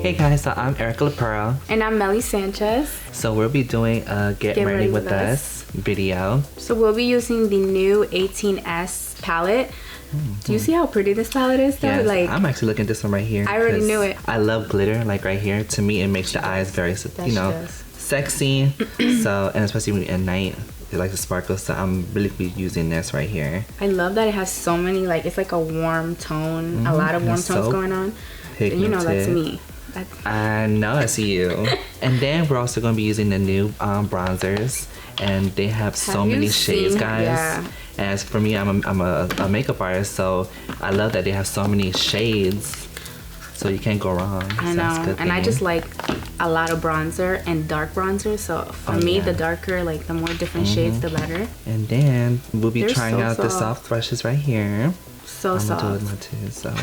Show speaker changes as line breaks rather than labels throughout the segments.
Hey guys, so I'm Erika.
And I'm Melly Sanchez.
So we'll be doing a Get Ready With Us video.
So we'll be using the new 18S palette. Do you see how pretty this palette is though?
Yes,
like,
I'm actually looking at this one right here.
I already knew it.
I love glitter, like right here. To me, it makes the eyes very, sexy. So, and especially at night, it likes to sparkle. So I'm really be using this right here.
I love that it has so many, like, it's like a warm tone, a lot of warm tones going on. And you know, that's me.
I know, I see you. And then we're also going to be using the new bronzers, and they have so many shades, guys. Yeah. And as for me, I'm a makeup artist, so I love that they have so many shades, so you can't go wrong.
I know, and I just like a lot of bronzer and dark bronzer, so for me, the darker, like the more different shades, the better.
And then we'll be trying out the soft brushes right here.
So soft.
I'm gonna do it too, so.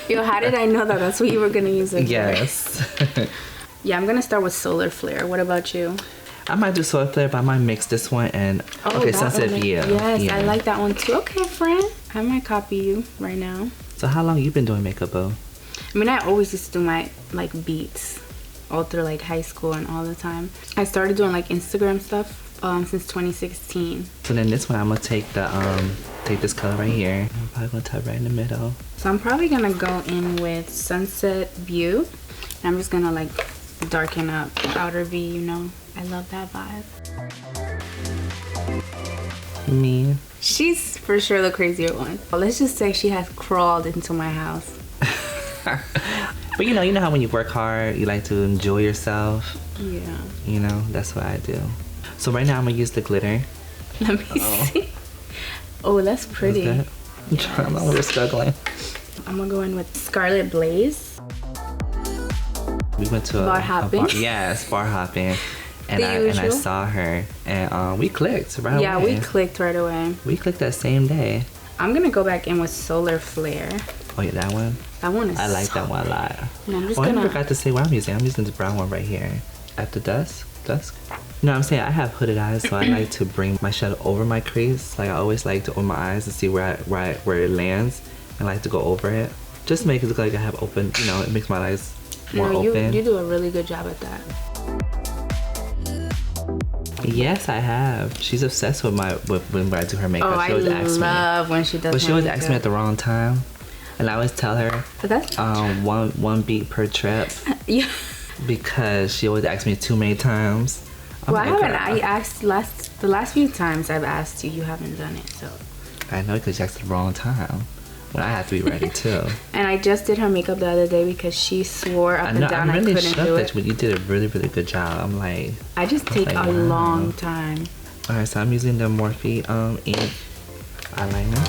Yo, how did I know that that's what you were gonna use it
Yes.
for? Yeah, I'm gonna start with Solar Flare. What about you?
I might do Solar Flare, but I might mix this one and Sunset View.
Yes, yeah. I like that one too. Okay, friend. I might copy you right now.
So how long you been doing makeup, boo?
I mean, I always used to do my like beats all through like high school and all the time. I started doing like Instagram stuff since 2016. So
then this one I'm gonna take the take this color right here. I'm probably gonna tap right in the middle.
So I'm probably gonna go in with Sunset View. And I'm just gonna like darken up the outer V, you know. I love that vibe.
Me.
She's for sure the crazier one. But let's just say she has crawled into my house.
But you know how when you work hard, you like to enjoy yourself.
Yeah.
You know, that's what I do. So right now I'm gonna use the glitter.
Let me see. Oh, that's pretty.
Yes. I'm a little struggling.
I'm gonna go in with Scarlet Blaze.
We went to
bar hopping.
Yes, bar hopping. And I saw her, and we clicked right away.
Yeah, we clicked right away.
We clicked that same day.
I'm gonna go back in with Solar Flare.
Oh yeah, that one?
That one is
I like that one a lot.
And I'm just
I forgot to say what I'm using. I'm using this brown one right here. At the dusk? No, I'm saying I have hooded eyes, so I like to bring my shadow over my crease. Like I always like to open my eyes and see where it lands. I like to go over it. Just to make it look like I have open, you know, it makes my eyes more open.
You do a really good job at that.
Yes, I have. She's obsessed with when I do her makeup.
Oh, I love when she does.
But she always asks me at the wrong time, and I always tell her one beat per trip.
Yeah.
Because she always asks me too many times.
Well, I haven't. I asked the last few times I've asked you, you haven't done it. So.
I know, because you asked at the wrong time. When I have to be ready too. And
I just did her makeup the other day because she swore up and down I couldn't do it.
But you did a really, really good job. I'm like,
I just take a long time.
All right, so I'm using the Morphe ink eyeliner.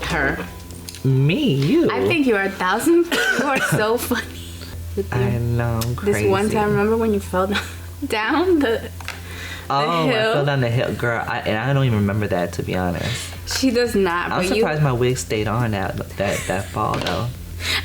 Her.
Me, you.
I think you are 1,000. You are so funny.
I know, I'm crazy.
This one time, remember when you fell down the hill?
I fell down the hill, girl. And I don't even remember that, to be honest.
She does not.
I'm surprised my wig stayed on that fall though.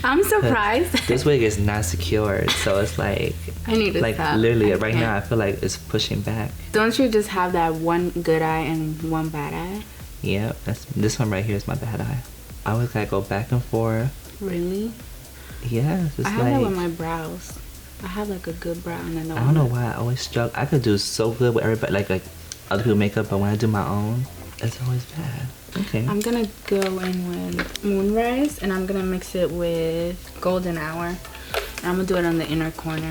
I'm surprised.
This wig is not secured, so it's like
I need to stop.
Literally right now I feel like it's pushing back.
Don't you just have that one good eye and one bad eye?
Yeah, this one right here is my bad eye. I always gotta go back and forth.
Really?
Yeah,
I have that with my brows. I have like a good brow and then
I don't know why I always struggle. I could do so good with everybody, like other people's makeup, but when I do my own, it's always bad. Okay. I'm
gonna go in with Moonrise, and I'm gonna mix it with Golden Hour. I'm gonna do it on the inner corner.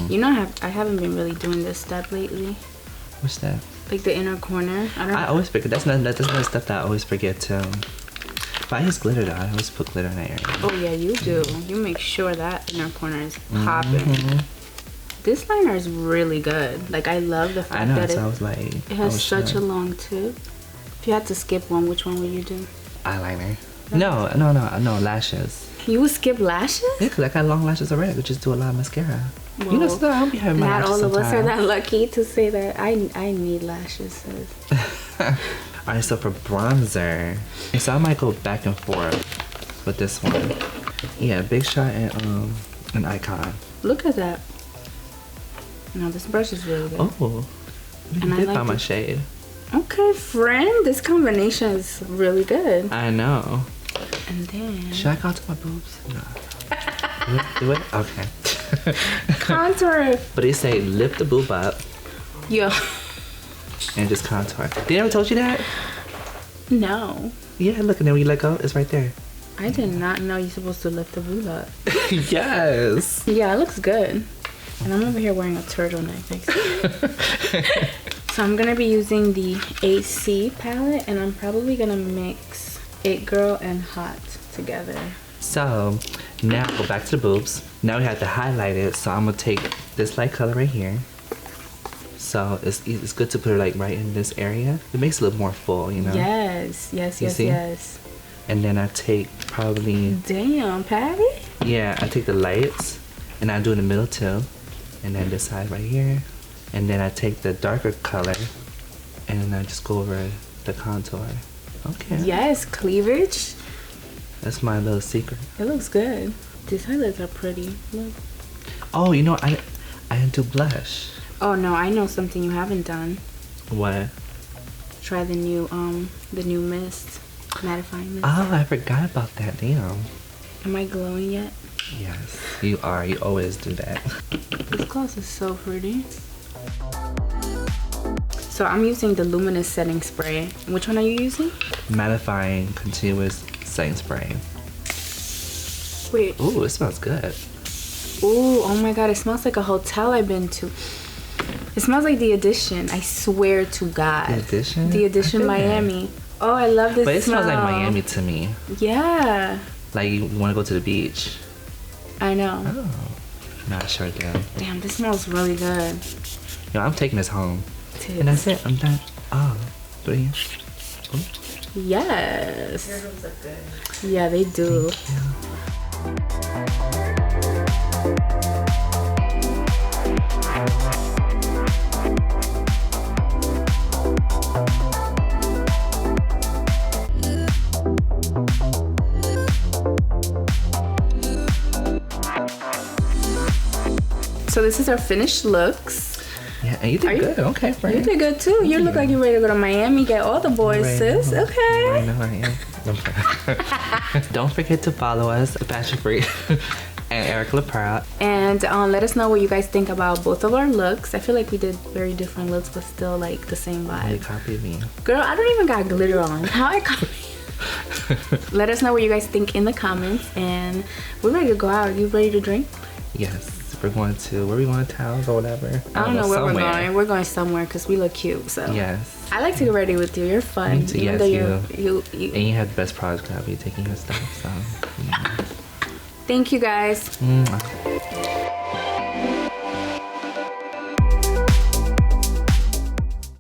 You know, I haven't been really doing this step lately.
What's that?
Like the inner corner.
I always forget. That's not stuff that I always forget too. But I use glitter though. I always put glitter in that area.
Oh yeah, you do. You make sure that inner corner is popping. This liner is really good. Like I love the fact that it has such a long tip. If you had to skip one, which one would you do?
Eyeliner. No, lashes.
You would skip lashes?
Yeah, because I got long lashes already. I could just do a lot of mascara. Well, you know, so I don't be having my lashes
not all of
sometimes.
us are that lucky to say that I need lashes.
Alright, so for bronzer, so I might go back and forth with this one. Yeah, Big Shot and an Icon.
Look at that. No, this brush is really good.
Oh, you did find my shade.
Okay, friend, this combination is really good.
I know.
And then...
Should I contour my boobs? No. Do it? Okay.
Contour.
But they say lift the boob up.
Yo.
And just contour. They never told you that?
No.
Yeah, look, and then when you let go, it's right there.
I did not know you're supposed to lift the boob up.
Yes.
Yeah, it looks good. And I'm over here wearing a turtleneck. So I'm gonna be using the AC palette, and I'm probably gonna mix It Girl and Hot together.
So now go back to the boobs. Now we have to highlight it. So I'm gonna take this light color right here. So it's good to put it like right in this area. It makes it look more full, you know?
Yes, yes,
you
yes,
see?
yes.
And then I take probably...
Damn, Patty.
Yeah, I take the lights and I do in the middle too. And then this side right here. And then I take the darker color and then I just go over the contour. Okay.
Yes, cleavage.
That's my little secret.
It looks good. These highlights are pretty. Look.
Oh, you know, I didn't do blush.
Oh no, I know something you haven't done.
What?
Try the new mist, mattifying mist.
Oh, I forgot about that. Damn.
Am I glowing yet?
Yes, you are. You always do that.
This gloss is so pretty. So I'm using the luminous setting spray. Which one are you using? Mattifying
continuous setting spray.
Wait.
Ooh, it smells good.
Ooh, oh my god, it smells like a hotel I've been to. It smells like The Edition. I swear to God.
The Edition?
The Edition Miami. Oh, I love this smell.
But it smells like Miami to me.
Yeah.
Like you want to go to the beach.
I know.
Oh, not sure though.
Damn, this smells really good.
Yo, I'm taking this home.
Too.
And that's it. I'm done. Oh, 3. Oh.
Yes.
Your boobs look good.
Yeah, they do. So this is our finished looks.
Yeah, and you did good. Okay, friend.
You did good too. You look like you're ready to go to Miami, get all the boys, sis. Okay.
I know I am. Don't forget to follow us, Fashion Freak and Erika.
And let us know what you guys think about both of our looks. I feel like we did very different looks, but still like the same vibe.
You copied me.
Girl, I don't even got glitter on. How I copy? Let us know what you guys think in the comments, and we're ready to go out. Are you ready to drink?
Yes. We're going to, where we going to town or whatever?
I don't know where we're going. We're going somewhere because we look cute. So
yes.
I like to get ready with you. You're fun.
Me too.
Even
Yes,
you.
And you have the best products because I'll be taking your stuff. So, yeah.
Thank you guys.
Mwah.